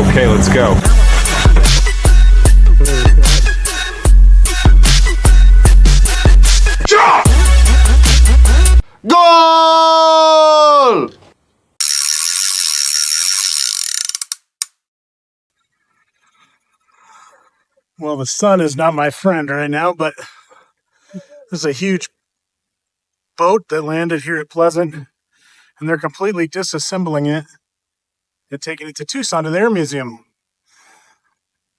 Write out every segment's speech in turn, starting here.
Okay, let's go. Goal! Well, the sun is not my friend right now, but there's a huge boat that landed here at Pleasant, and they're completely disassembling it and taking it to Tucson to their museum.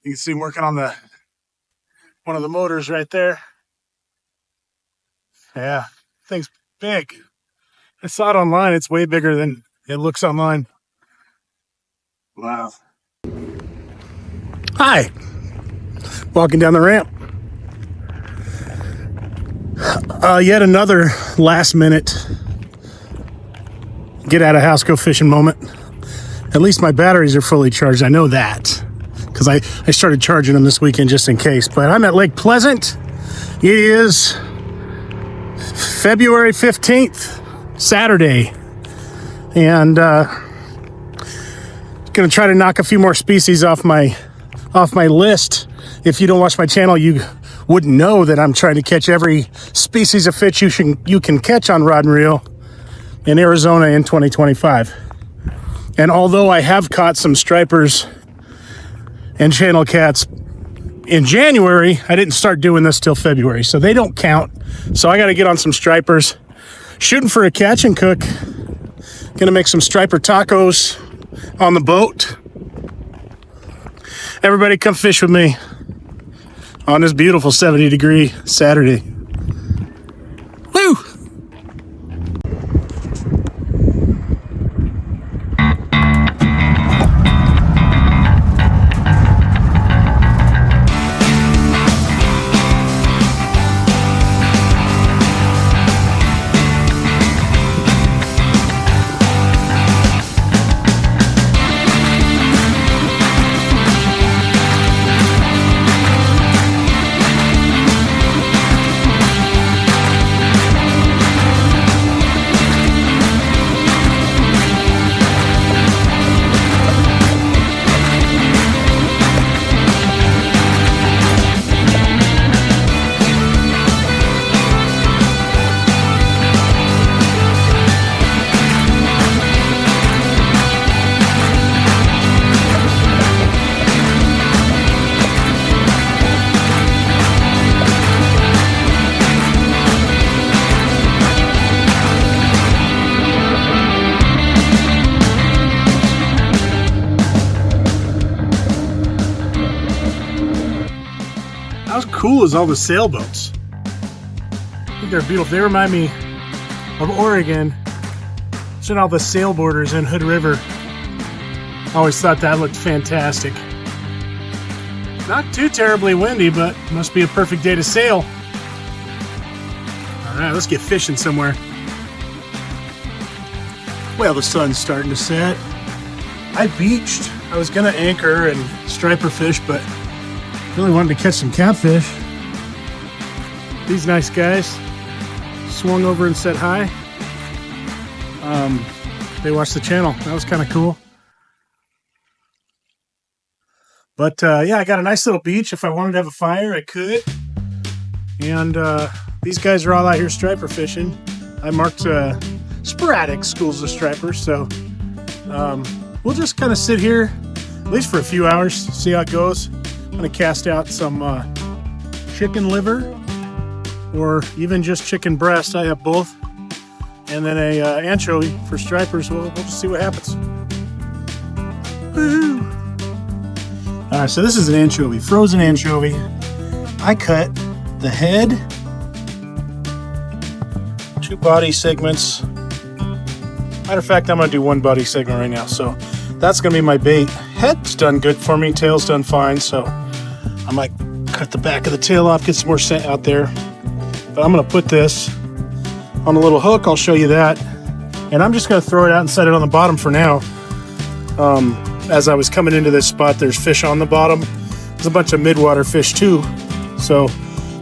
You can see them working on one of the motors right there. Yeah, thing's big. I saw it online. It's way bigger than it looks online. Wow. Hi. Walking down the ramp. Yet another last minute get out of house, go fishing moment. At least my batteries are fully charged. I know that because I started charging them this weekend just in case. But I'm at Lake Pleasant. It is February 15th, Saturday. And gonna try to knock a few more species off my list. If you don't watch my channel, you wouldn't know that I'm trying to catch every species of fish you can catch on rod and reel in Arizona in 2025. And although I have caught some stripers and channel cats in January, I didn't start doing this till February, so they don't count. So I got to get on some stripers. Shooting for a catch and cook. Gonna make some striper tacos on the boat. Everybody come fish with me on this beautiful 70-degree Saturday. Woo! How cool is all the sailboats? I think they're beautiful. They remind me of Oregon. Seeing all the sailboarders in Hood River. I always thought that looked fantastic. Not too terribly windy, but must be a perfect day to sail. All right, let's get fishing somewhere. Well, the sun's starting to set. I beached. I was gonna anchor and striper fish, but really wanted to catch some catfish. These nice guys swung over and said hi. They watched the channel. That was kind of cool. But yeah, I got a nice little beach. If I wanted to have a fire, I could. And these guys are all out here striper fishing. I marked sporadic schools of stripers, so we'll just kind of sit here at least for a few hours, see how it goes. I'm gonna cast out some chicken liver or even just chicken breast. I have both. And then a anchovy for stripers. We'll just see what happens. Woo-hoo. All right, so this is an anchovy, frozen anchovy. I cut the head, 2 body segments. Matter of fact, I'm gonna do 1 body segment right now. So that's gonna be my bait. Head's done good for me, tail's done fine. So I might cut the back of the tail off, get some more scent out there. But I'm gonna put this on a little hook. I'll show you that. And I'm just gonna throw it out and set it on the bottom for now. As I was coming into this spot, there's fish on the bottom. There's a bunch of midwater fish too. So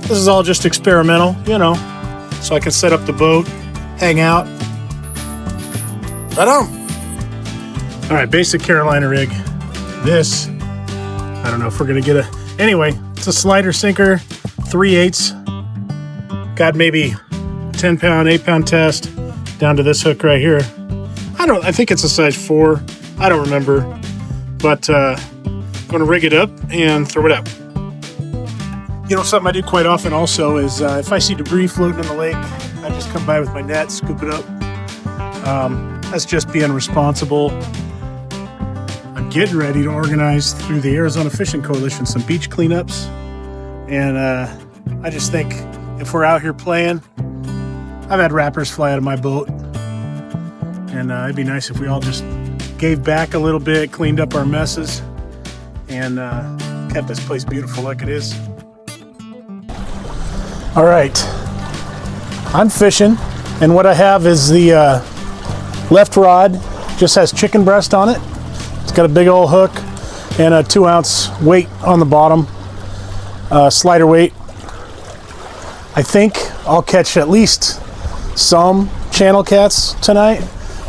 this is all just experimental, you know, so I can set up the boat, hang out. Right on. All right, basic Carolina rig. this. I don't know if we're gonna get a, anyway, it's a slider sinker, 3/8. Got maybe 10 pound, 8 pound test down to this hook right here. I think it's a size 4. I don't remember, but I'm gonna rig it up and throw it out. You know, something I do quite often also is if I see debris floating in the lake, I just come by with my net, scoop it up. That's just being responsible. I'm getting ready to organize through the Arizona Fishing Coalition some beach cleanups. And I just think if we're out here playing, I've had wrappers fly out of my boat. And it'd be nice if we all just gave back a little bit, cleaned up our messes, and kept this place beautiful like it is. All right, I'm fishing, and what I have is the left rod, just has chicken breast on it. It's got a big old hook and a 2-ounce weight on the bottom, slider weight. I think I'll catch at least some channel cats tonight.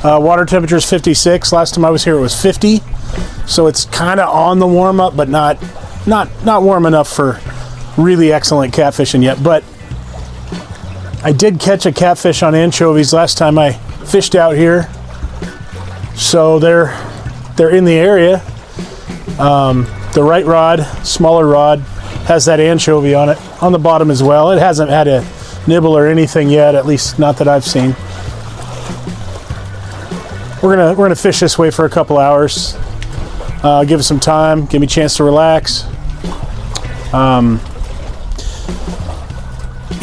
Water temperature is 56. Last time I was here it was 50, so it's kind of on the warm up, but not warm enough for really excellent catfishing yet. But I did catch a catfish on anchovies last time I fished out here, so they're in the area. The right rod, smaller rod, has that anchovy on it on the bottom as well. It hasn't had a nibble or anything yet, at least not that I've seen. We're gonna fish this way for a couple hours. Give it some time, give me a chance to relax.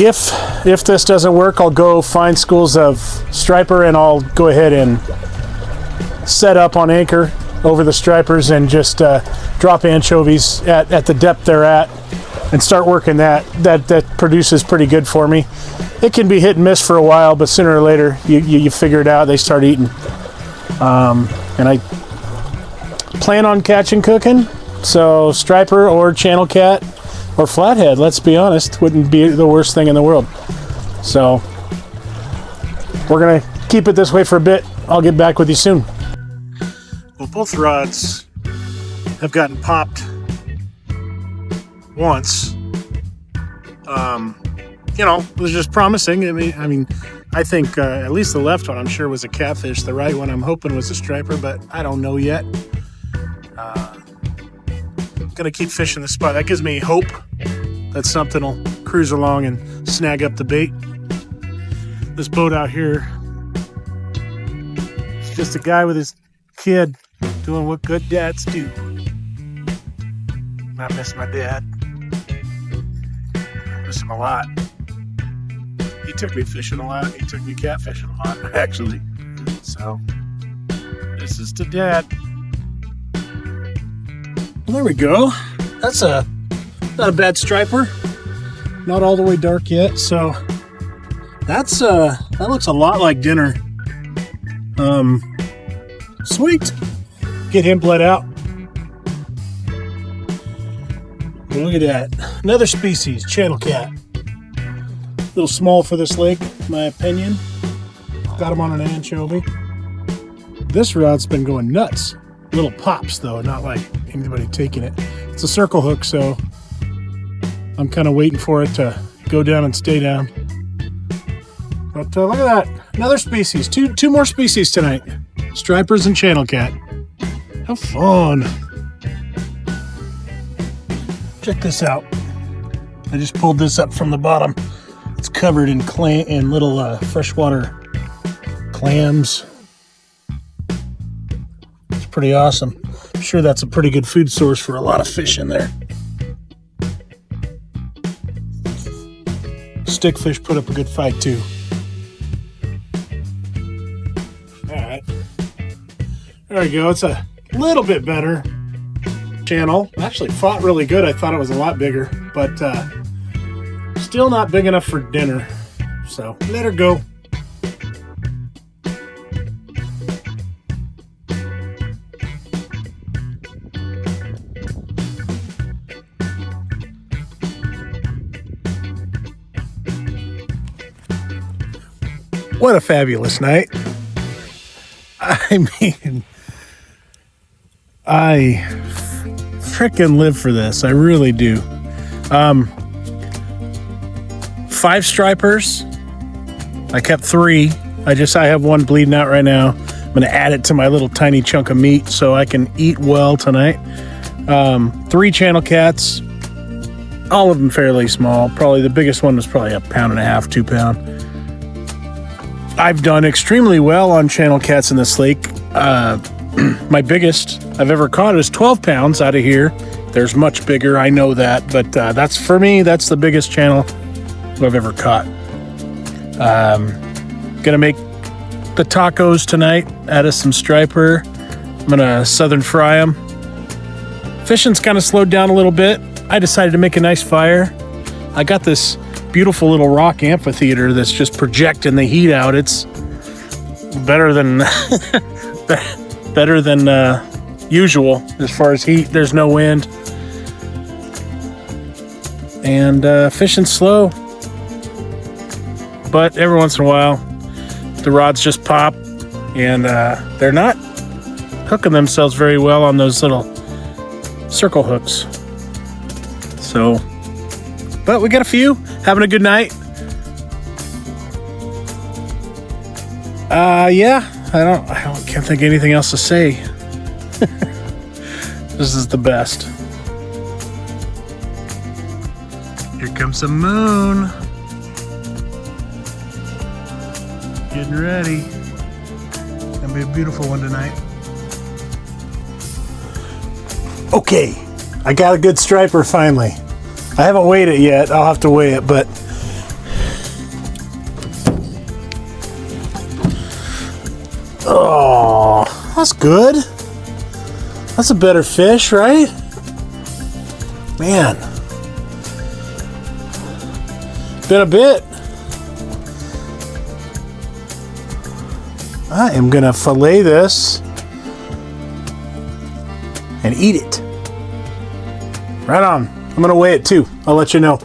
If this doesn't work, I'll go find schools of striper and I'll go ahead and set up on anchor over the stripers and just drop anchovies at the depth they're at and start working that. That produces pretty good for me. It can be hit and miss for a while, but sooner or later you figure it out, they start eating. And I plan on catching cooking, so striper or channel cat or flathead, let's be honest, wouldn't be the worst thing in the world. So we're gonna keep it this way for a bit. I'll get back with you soon. Well, both rods have gotten popped once. You know, it was just promising. I mean, I think at least the left one I'm sure was a catfish. The right one I'm hoping was a striper, but I don't know yet. Gonna keep fishing the spot. That gives me hope that something will cruise along and snag up the bait. This boat out here, it's just a guy with his kid doing what good dads do. I miss my dad. I miss him a lot. He took me fishing a lot. He took me catfishing a lot, actually. So, this is to Dad. Well, there we go. That's not a bad striper. Not all the way dark yet, so that looks a lot like dinner. Sweet. Get him bled out. Look at that. Another species, channel cat. A little small for this lake, in my opinion. Got him on an anchovy. This rod's been going nuts. Little pops though, not like anybody taking it. It's a circle hook, so I'm kind of waiting for it to go down and stay down. But look at that, another species. Two more species tonight. Stripers and channel cat. How fun. Check this out. I just pulled this up from the bottom. It's covered in little freshwater clams. It's pretty awesome. I'm sure that's a pretty good food source for a lot of fish in there. Stickfish put up a good fight too. Alright. There we go. It's a little bit better channel. Actually fought really good. I thought it was a lot bigger, but still not big enough for dinner. So let her go. What a fabulous night. I mean, I frickin' live for this. I really do. 5 stripers. I kept 3. I have one bleeding out right now. I'm going to add it to my little tiny chunk of meat so I can eat well tonight. 3 channel cats. All of them fairly small. Probably the biggest one was probably 1.5 pounds, 2 pound. I've done extremely well on channel cats in this lake. My biggest I've ever caught is 12 pounds out of here. There's much bigger, I know that, but that's for me. That's the biggest channel I've ever caught. Gonna make the tacos tonight. Add us some striper. I'm gonna southern fry them. Fishing's kind of slowed down a little bit. I decided to make a nice fire. I got this beautiful little rock amphitheater that's just projecting the heat out. It's better than better than usual as far as heat. There's no wind, and fishing slow. But every once in a while, the rods just pop, and they're not hooking themselves very well on those little circle hooks. So, but we got a few. Having a good night. Yeah, I can't think of anything else to say. This is the best. Here comes the moon. Getting ready. Gonna be a beautiful one tonight. Okay, I got a good striper finally. I haven't weighed it yet. I'll have to weigh it, but oh, that's good. That's a better fish, right? Man, been a bit. I am gonna fillet this and eat it. Right on. I'm gonna weigh it too. I'll let you know.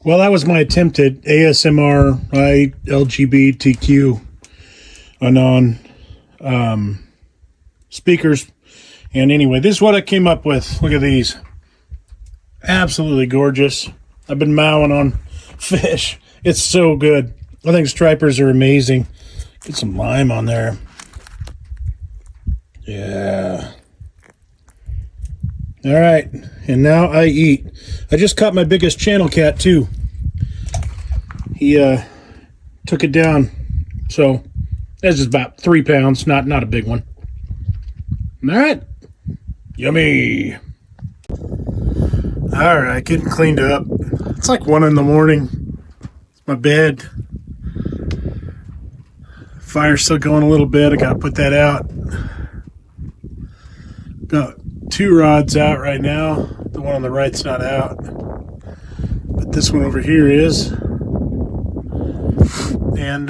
Well, that was my attempt at ASMR, LGBTQ, anon speakers. And anyway, this is what I came up with. Look at these. Absolutely gorgeous. I've been mowing on fish. It's so good. I think stripers are amazing. Get some lime on there. Yeah. All right, and now I eat. I just caught my biggest channel cat too. He took it down, so that's just about 3 pounds. Not a big one. All right, yummy. All right, getting cleaned up. It's like 1 in the morning. It's my bed. Fire's still going a little bit. I gotta put that out. Got 2 rods out right now. The one on the right's not out, but this one over here is. And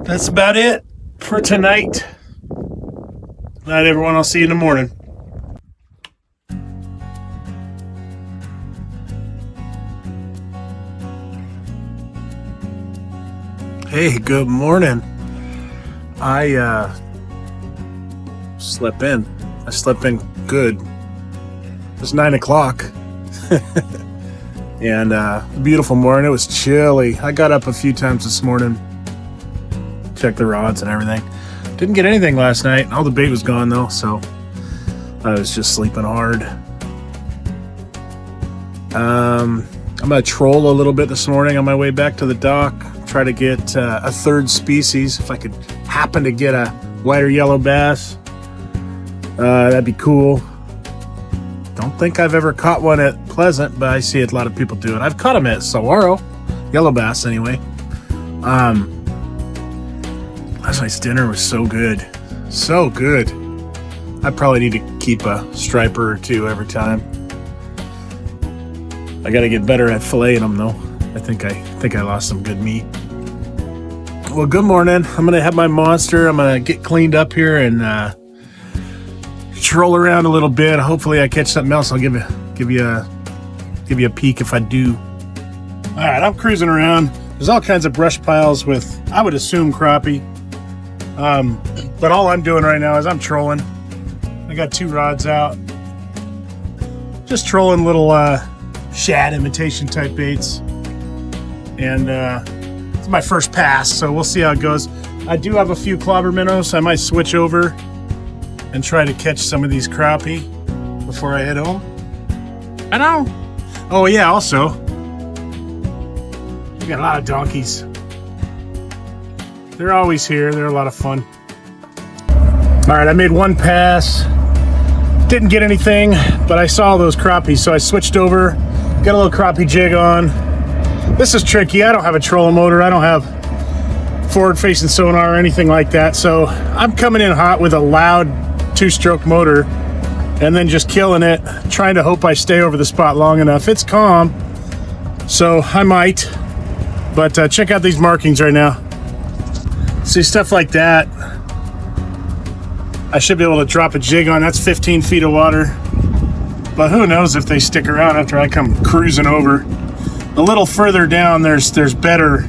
that's about it for tonight. Night, everyone. I'll see you in the morning. Hey, good morning. I slept in. I slept in good. It was 9 o'clock. And a beautiful morning. It was chilly. I got up a few times this morning. check the rods and everything. Didn't get anything last night. All the bait was gone though, so I was just sleeping hard. I'm gonna troll a little bit this morning on my way back to the dock. Try to get a third species. If I could happen to get a white or yellow bass, that'd be cool. Don't think I've ever caught one at Pleasant, but I see a lot of people do it. I've caught them at Saguaro, yellow bass anyway. Last night's dinner was so good. So good. I probably need to keep a striper or two every time. I gotta get better at filleting them though. I think I lost some good meat. Well, good morning. I'm gonna have my monster. I'm gonna get cleaned up here and troll around a little bit. Hopefully I catch something else. I'll give you a peek if I do. All right, I'm cruising around. There's all kinds of brush piles with, I would assume, crappie. But all I'm doing right now is I'm trolling. I got 2 rods out. Just trolling little shad imitation type baits. And it's my first pass, so we'll see how it goes. I do have a few clobber minnows, so I might switch over and try to catch some of these crappie before I head home. I know. Oh yeah, also, we got a lot of donkeys. They're always here. They're a lot of fun. All right, I made 1 pass. Didn't get anything, but I saw those crappies, so I switched over. Got a little crappie jig on. This is tricky. I don't have a trolling motor. I don't have forward-facing sonar or anything like that, so I'm coming in hot with a loud 2-stroke motor and then just killing it, trying to hope I stay over the spot long enough. It's calm, so I might, but check out these markings right now. See, stuff like that, I should be able to drop a jig on. That's 15 feet of water, but who knows if they stick around after I come cruising over. A little further down, there's better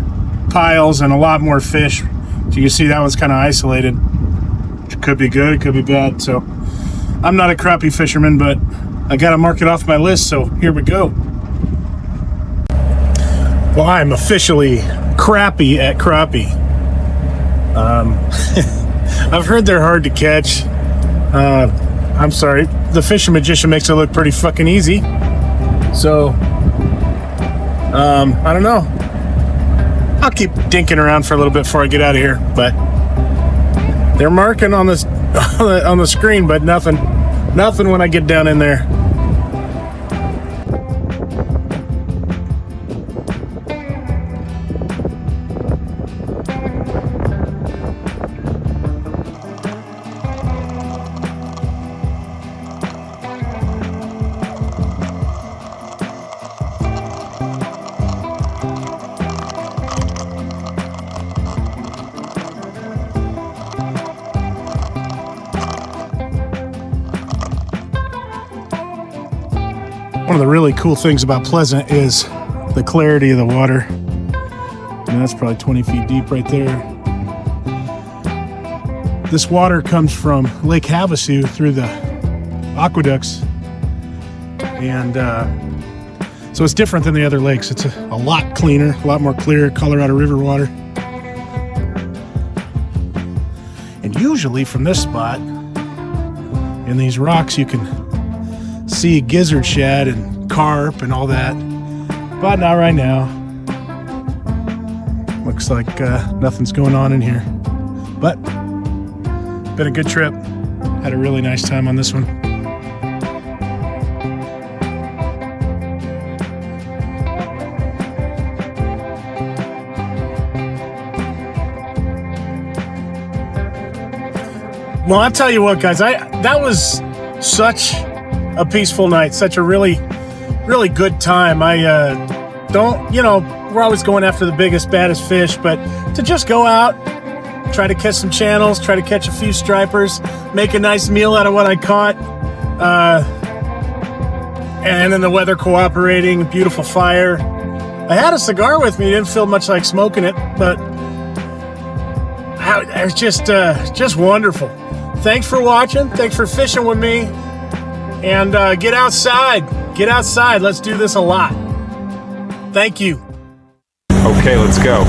piles and a lot more fish. So you can see that one's kind of isolated. It could be good, it could be bad. So I'm not a crappie fisherman, but I got to mark it off my list. So here we go. Well, I'm officially crappie at crappie. I've heard they're hard to catch. I'm sorry, the Fishing Magician makes it look pretty fucking easy. So, I don't know. I'll keep dinking around for a little bit before I get out of here, but they're marking on this on the screen, but nothing when I get down in there. One of the really cool things about Pleasant is the clarity of the water. And that's probably 20 feet deep right there. This water comes from Lake Havasu through the aqueducts. And so it's different than the other lakes. It's a lot cleaner, a lot more clear Colorado River water. And usually from this spot, in these rocks, you can see gizzard shad and carp and all that, but not right now. Looks like nothing's going on in here, but been a good trip. Had a really nice time on this one. Well, I'll tell you what, guys, that was such a peaceful night, such a really good time. I don't, we're always going after the biggest, baddest fish, but to just go out, try to catch some channels, try to catch a few stripers, make a nice meal out of what I caught, and then the weather cooperating, beautiful fire. I had a cigar with me, didn't feel much like smoking it, but it was just wonderful. Thanks for watching, thanks for fishing with me. And get outside. Let's do this a lot. Thank you. Okay, let's go.